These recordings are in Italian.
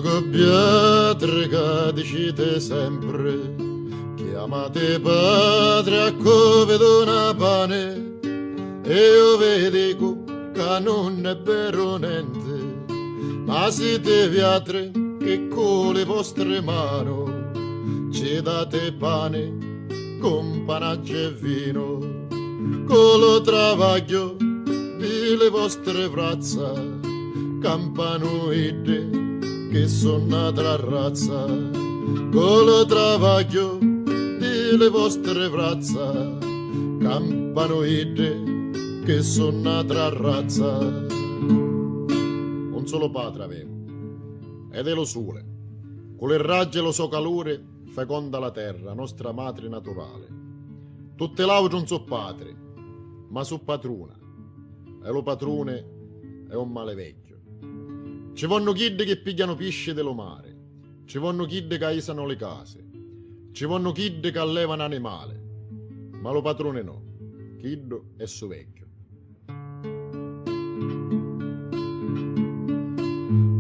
Che pietre che dicite sempre, chiamate padre a cove dona pane, e io vi dico che non è vero niente, ma siete viatre che con le vostre mani ci date pane con panaggio e vino, con lo travaglio delle vostre braccia, campanoide che sono un'altra razza, con lo travaglio delle vostre braccia, campanoide che sono un'altra razza. Un solo padre avevo, ed è lo sole, con le raggi e lo suo calore feconda la terra, nostra madre naturale. Tutte l'altre non so padre, ma so patrona, e lo patrone è un male vecchio. Ci vanno kid che pigliano pesce dello mare, ci vanno kid che aisano le case, ci vanno kid che allevano animali, ma lo padrone no, kid è suo vecchio.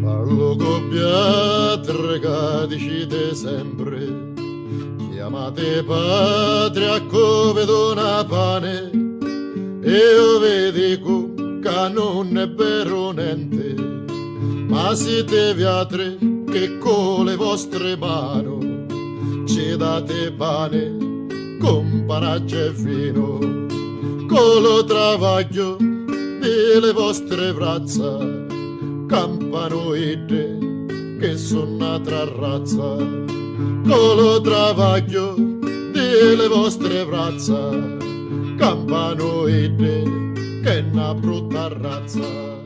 Parlo con pietre che dicite sempre, chiamate padre a cove dona pane, e io vi dico che non è vero niente, ma siete viatre che con le vostre mani ci date pane con panaggio e vino, con lo travaglio delle vostre braccia, campanoide che sono un'altra razza, con lo travaglio delle vostre braccia, campanoide che è una brutta razza.